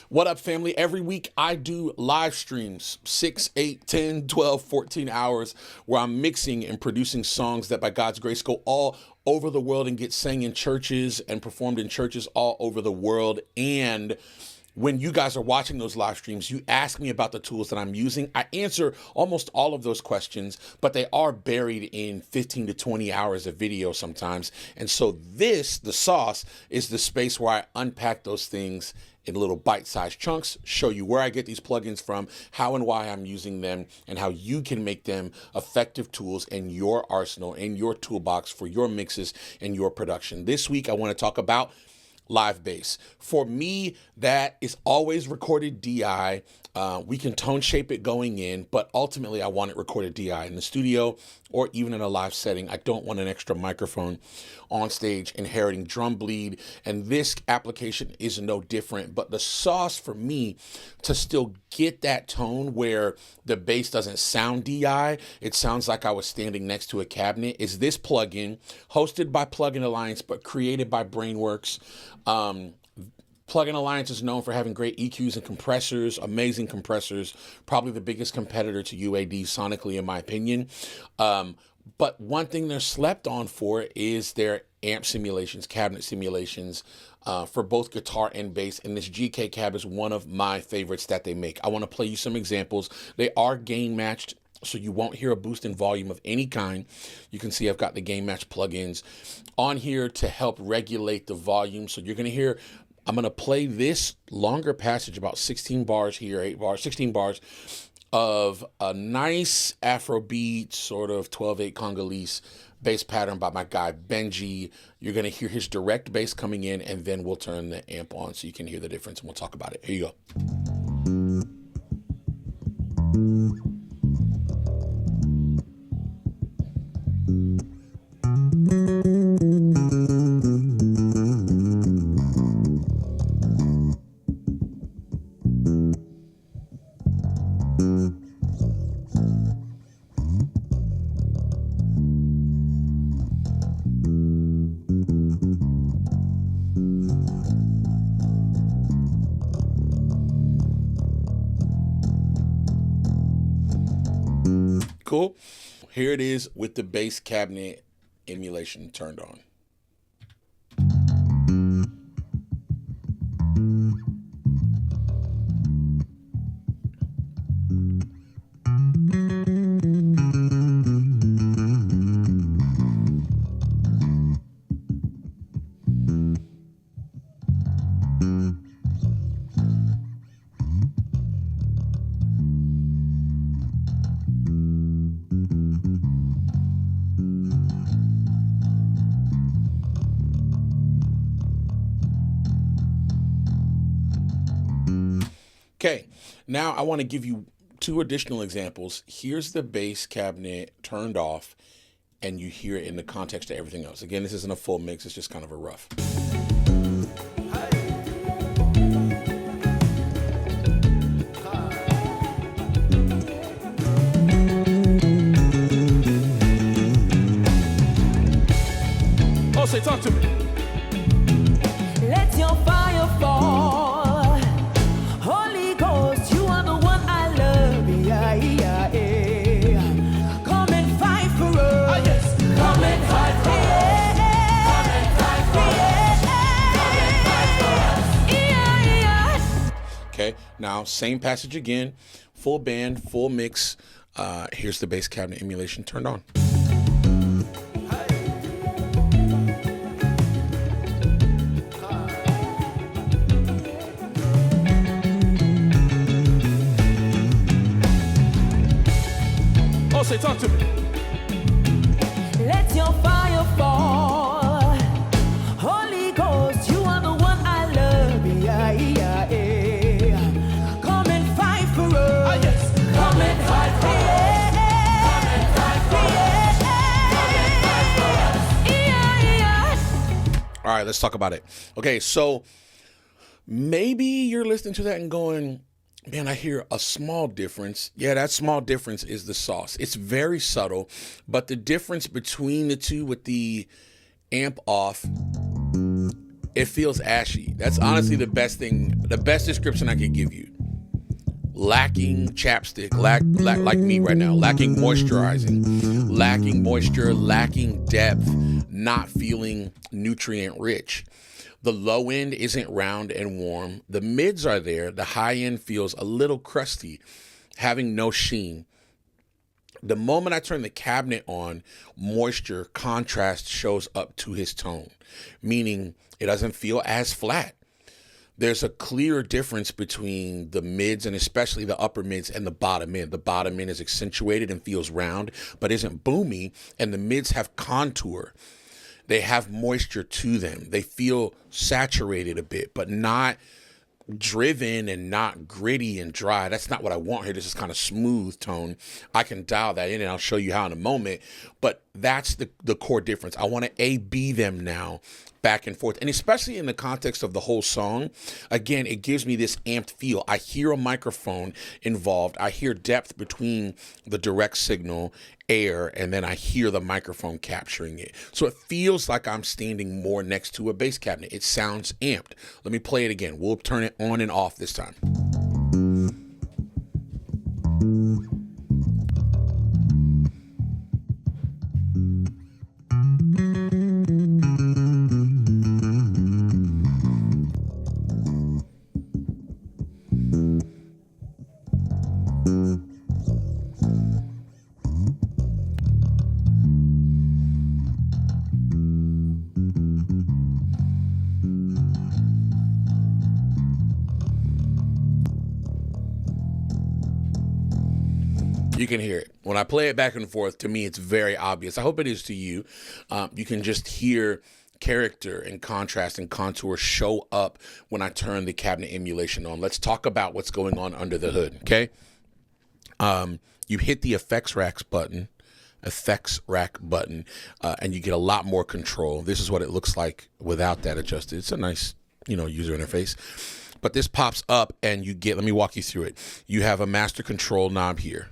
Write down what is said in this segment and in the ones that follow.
What up, family? Every week I do live streams, 6, 8, 10, 12, 14 hours, where I'm mixing and producing songs that by God's grace go all over the world and get sang in churches and performed in churches all over the world. And when you guys are watching those live streams, you ask me about the tools that I'm using. I answer almost all of those questions, but they are buried in 15 to 20 hours of video sometimes. And so this, the sauce, is the space where I unpack those things in little bite-sized chunks, show you where I get these plugins from, how and why I'm using them, and how you can make them effective tools in your arsenal, in your toolbox for your mixes and your production. This week, I want to talk about live bass. For me, that is always recorded DI. We can tone shape it going in, but ultimately I want it recorded DI in the studio or even in a live setting. I don't want an extra microphone on stage inheriting drum bleed, and this application is no different. But the sauce for me to still get that tone where the bass doesn't sound DI, it sounds like I was standing next to a cabinet, is this plugin hosted by Plugin Alliance but created by Brainworx. Plugin Alliance is known for having great EQs and compressors, amazing compressors, probably the biggest competitor to UAD sonically, in my opinion. But one thing they're slept on for is their amp simulations, cabinet simulations for both guitar and bass. And this GK cab is one of my favorites that they make. I want to play you some examples. They are gain matched, so you won't hear a boost in volume of any kind. You can see I've got the gain match plugins on here to help regulate the volume. So you're going to hear, I'm going to play this longer passage, about 16 bars here, 8 bars, 16 bars of a nice Afrobeat, sort of 12/8 Congolese bass pattern by my guy Benji. You're going to hear his direct bass coming in, and then we'll turn the amp on so you can hear the difference, and we'll talk about it. Here you Cool. Here it is with the bass cabinet emulation turned on. Okay, now I want to give you two additional examples. Here's the bass cabinet turned off, and you hear it in the context of everything else. Again, this isn't a full mix, it's just kind of a rough. Oh, say, talk to me. Let your fire fall. Okay, now same passage again, full band, full mix. Here's the bass cabinet emulation turned on. Oh, say, talk to me. Let your fire fall. Holy Ghost, you are the one I love. Yeah, yeah, yeah. Come and fight for us. Yes. Come and fight for us. Come and fight for us. Yeah, yeah. All right, let's talk about it. Okay, so maybe you're listening to that and going, man, I hear a small difference. Yeah, that small difference is the sauce. It's very subtle, but the difference between the two with the amp off It feels ashy. That's honestly the best description I could give you. Lacking chapstick, like me right now, lacking moisturizing, lacking moisture, lacking depth, not feeling nutrient rich. The low end isn't round and warm. The mids are there. The high end feels a little crusty, having no sheen. The moment I turn the cabinet on, moisture contrast shows up to his tone, meaning it doesn't feel as flat. There's a clear difference between the mids and especially the upper mids and the bottom end. The bottom end is accentuated and feels round, but isn't boomy, and the mids have contour. They have moisture to them. They feel saturated a bit, but not driven and not gritty and dry. That's not what I want here. This is kind of smooth tone. I can dial that in and I'll show you how in a moment, but that's the core difference. I want to A-B them now back and forth. And especially in the context of the whole song, again, it gives me this amped feel. I hear a microphone involved. I hear depth between the direct signal, air, and then I hear the microphone capturing it. So it feels like I'm standing more next to a bass cabinet. It sounds amped. Let me play it again. We'll turn it on and off this time. You can hear it. When I play it back and forth, to me, it's very obvious. I hope it is to you. You can just hear character and contrast and contour show up when I turn the cabinet emulation on. Let's talk about what's going on under the hood, okay? You hit the effects rack button, and you get a lot more control. This is what it looks like without that adjusted. It's a nice, user interface. But this pops up and let me walk you through it. You have a master control knob here.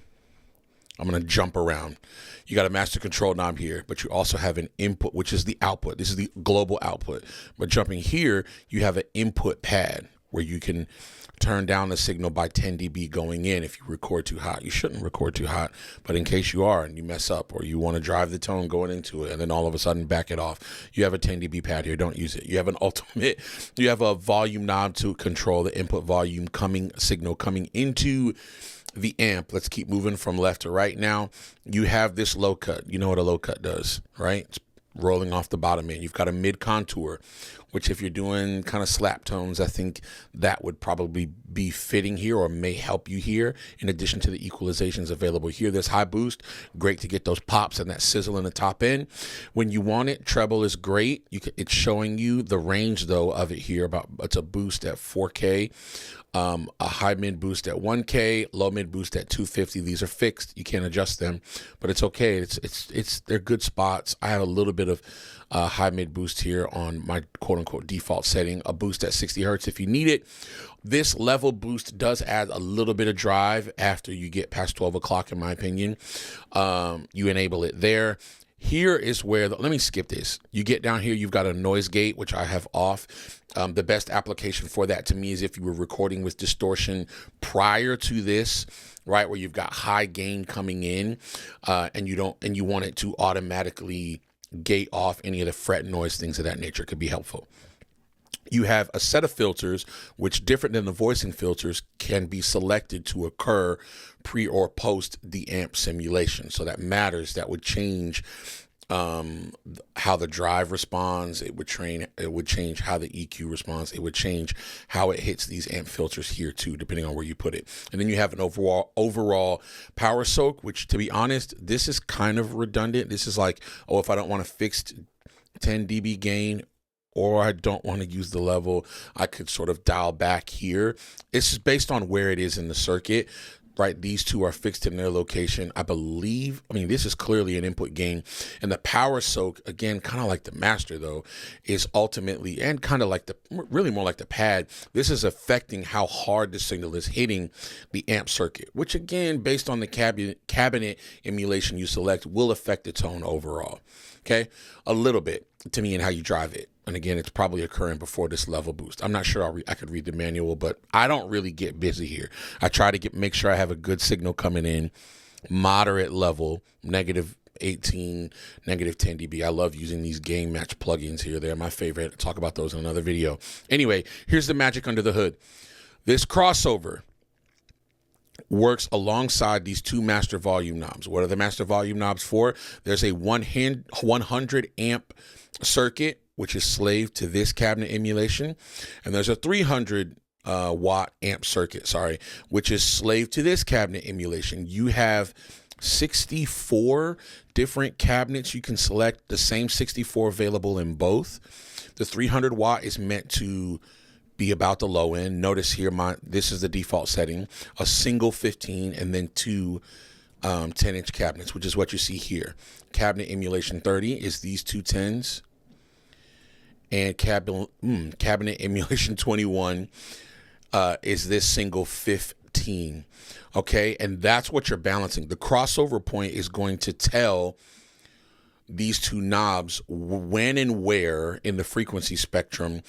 I'm going to jump around. You got a master control knob here, but you also have an input, which is the output. This is the global output. But jumping here, you have an input pad where you can turn down the signal by 10 dB going in if you record too hot. You shouldn't record too hot, but in case you are and you mess up or you want to drive the tone going into it and then all of a sudden back it off, you have a 10 dB pad here. Don't use it. You have you have a volume knob to control the input volume signal coming into the amp. Let's keep moving from left to right now. You have this low cut. You know what a low cut does, right? It's rolling off the bottom end. You've got a mid contour, which if you're doing kind of slap tones, I think that would probably be fitting here or may help you here in addition to the equalizations available here. There's high boost, great to get those pops and that sizzle in the top end. When you want it, treble is great. It's showing you the range though of it here. It's a boost at 4K. A high mid boost at 1K, low mid boost at 250. These are fixed. You can't adjust them, but it's okay. They're good spots. I have a little bit of high mid boost here on my quote unquote default setting, a boost at 60 hertz if you need it. This level boost does add a little bit of drive after you get past 12 o'clock, in my opinion. You enable it there. Here is where, let me skip this. You get down here, you've got a noise gate, which I have off. The best application for that to me is if you were recording with distortion prior to this, right, where you've got high gain coming in, and you want it to automatically gate off any of the fret noise, things of that nature could be helpful. You have a set of filters, which different than the voicing filters can be selected to occur pre or post the amp simulation. So that matters. That would change how the drive responds. It would change how the EQ responds. It would change how it hits these amp filters here too, depending on where you put it. And then you have an overall power soak, which to be honest, this is kind of redundant. This is like, if I don't want a fixed 10 dB gain, or I don't want to use the level, I could sort of dial back here. It's just based on where it is in the circuit, right? These two are fixed in their location. This is clearly an input gain. And the power soak, again, kind of like the master though, is ultimately, and kind of like really more like the pad, this is affecting how hard the signal is hitting the amp circuit, which again, based on the cabinet emulation you select, will affect the tone overall. Okay, a little bit. to me, and how you drive it. And again, it's probably occurring before this level boost. I'm not sure I could read the manual, but I don't really get busy here. I try to make sure I have a good signal coming in, moderate level, negative 18, negative 10 dB. I love using these gain match plugins here. They're my favorite. I'll talk about those in another video. Anyway, here's the magic under the hood. This crossover works alongside these two master volume knobs. What are the master volume knobs for? There's a 100 amp circuit, which is slave to this cabinet emulation. And there's a 300 watt amp circuit, which is slave to this cabinet emulation. You have 64 different cabinets you can select, the same 64 available in both. The 300 watt is meant to be about the low end. Notice here, this is the default setting, a single 15 and then two 10-inch cabinets, which is what you see here. Cabinet emulation 30 is these two 10s, and cabinet emulation 21 is this single 15. Okay, and that's what you're balancing. The crossover point is going to tell these two knobs when and where in the frequency spectrum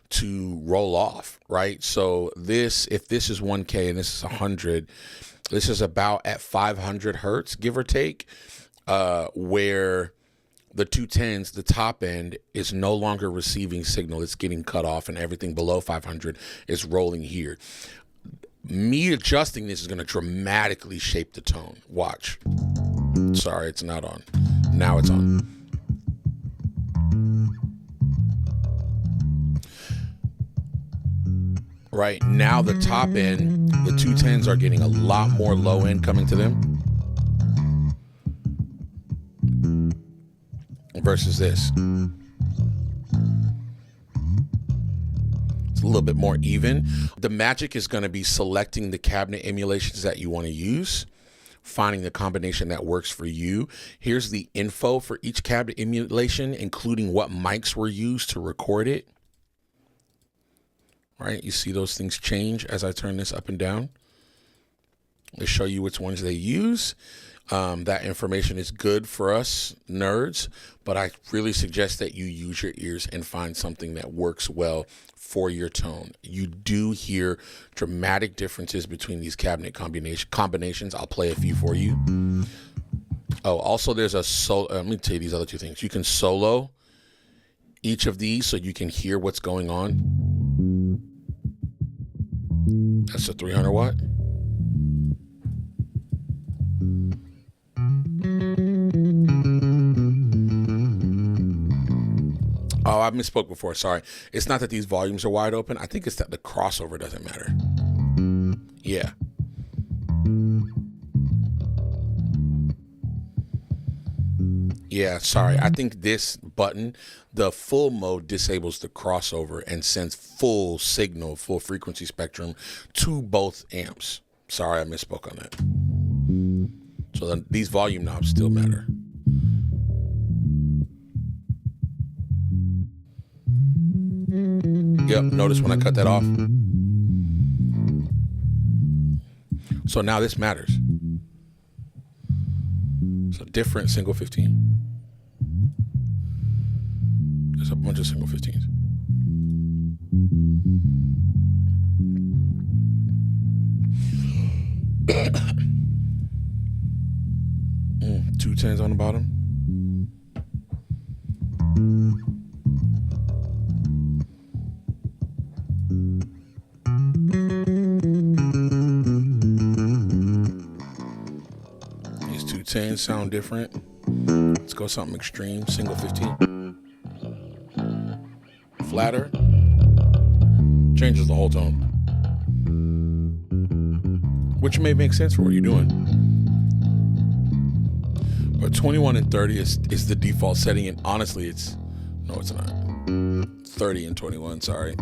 to roll off, right? So if this is 1K and this is 100, this is about at 500 hertz, give or take, where the 210s, the top end, is no longer receiving signal. It's getting cut off, and everything below 500 is rolling here. Me adjusting this is going to dramatically shape the tone. Watch. Sorry, it's not on. Now it's on. Right now, the top end, the 210s are getting a lot more low end coming to them versus this. It's a little bit more even. The magic is going to be selecting the cabinet emulations that you want to use, finding the combination that works for you. Here's the info for each cabinet emulation, including what mics were used to record it. Right, you see those things change as I turn this up and down. They show you which ones they use. That information is good for us nerds, but I really suggest that you use your ears and find something that works well for your tone. You do hear dramatic differences between these cabinet combinations. I'll play a few for you. Oh, also there's a solo. Let me tell you these other two things. You can solo each of these so you can hear what's going on. That's a 300 watt. Oh, I misspoke before. Sorry. It's not that these volumes are wide open. I think it's that the crossover doesn't matter. Yeah. Yeah, sorry. I think this button, the full mode, disables the crossover and sends full signal, full frequency spectrum to both amps. Sorry, I misspoke on that. So then these volume knobs still matter. Yep, notice when I cut that off. So now this matters. So different single 15. There's a bunch of single 15s. Two 10s on the bottom. These two 10s sound different. Let's go something extreme. Single 15. Flatter. Changes the whole tone. Which may make sense for what you're doing. But 21 and 30 is the default setting, and honestly, it's not. 30 and 21, sorry.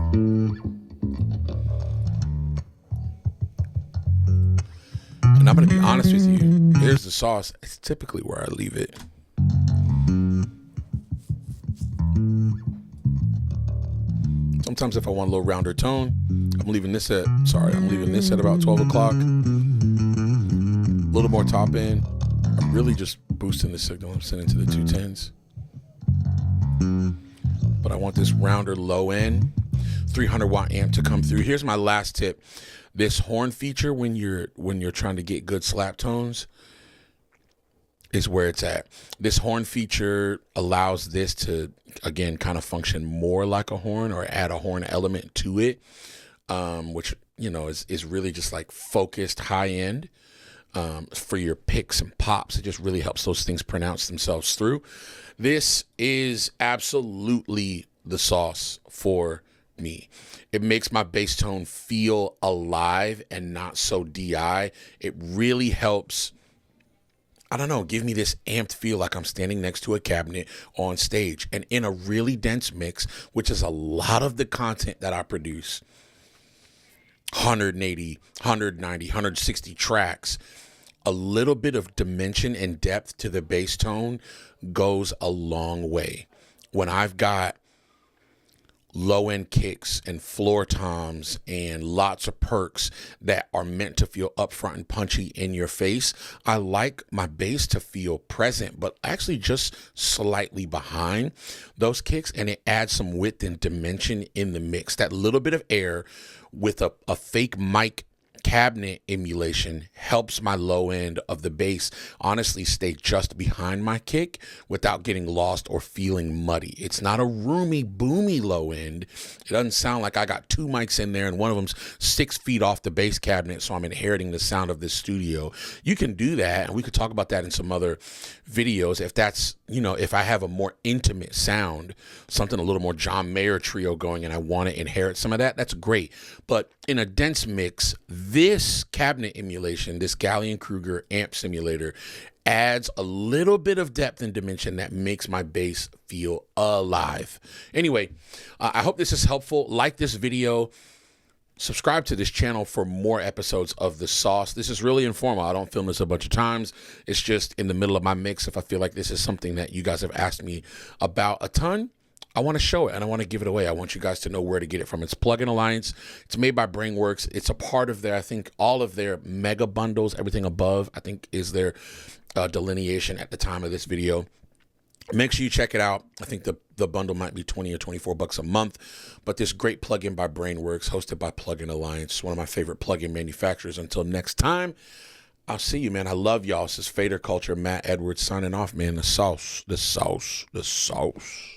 And I'm going to be honest with you. Here's the sauce. It's typically where I leave it. Sometimes if I want a little rounder tone, I'm leaving this at about 12 o'clock. A little more top end. I'm really just boosting the signal. I'm sending to the 210s. but I want this rounder low end 300 watt amp to come through. Here's my last tip. This horn feature, when you're trying to get good slap tones, is where it's at. This horn feature allows this to, again, kind of function more like a horn or add a horn element to it, which, you know, is really just like focused high end for your picks and pops. It just really helps those things pronounce themselves through. This is absolutely the sauce for me. It makes my bass tone feel alive and not so DI. It really helps, I don't know, give me this amped feel like I'm standing next to a cabinet on stage. And in a really dense mix, which is a lot of the content that I produce, 180, 190, 160 tracks, a little bit of dimension and depth to the bass tone goes a long way. When I've got low end kicks and floor toms and lots of perks that are meant to feel upfront and punchy in your face, I like my bass to feel present, but actually just slightly behind those kicks, and it adds some width and dimension in the mix. That little bit of air with a fake mic cabinet emulation helps my low end of the bass honestly stay just behind my kick without getting lost or feeling muddy. It's not a roomy, boomy low end. It doesn't sound like I got two mics in there and one of them's 6 feet off the bass cabinet, so I'm inheriting the sound of this studio. You can do that, and we could talk about that in some other videos. If that's, you know, if I have a more intimate sound, something a little more John Mayer trio going, and I want to inherit some of that, that's great. But in a dense mix, this cabinet emulation, this Gallien Krueger amp simulator, adds a little bit of depth and dimension that makes my bass feel alive. Anyway, I hope this is helpful. Like this video. Subscribe to this channel for more episodes of The Sauce. This is really informal. I don't film this a bunch of times. It's just in the middle of my mix. If I feel like this is something that you guys have asked me about a ton, I want to show it and I want to give it away. I want you guys to know where to get it from. It's Plugin Alliance. It's made by Brainworx. It's a part of their, I think, all of their mega bundles. Everything above, I think, is their delineation at the time of this video. Make sure you check it out. I think the bundle might be 20 or 24 bucks a month, but this great plugin by Brainworx, hosted by Plugin Alliance, one of my favorite plugin manufacturers. Until next time, I'll see you, man. I love y'all. This is Fader Culture, Matt Edwards signing off, man. The sauce, the sauce, the sauce.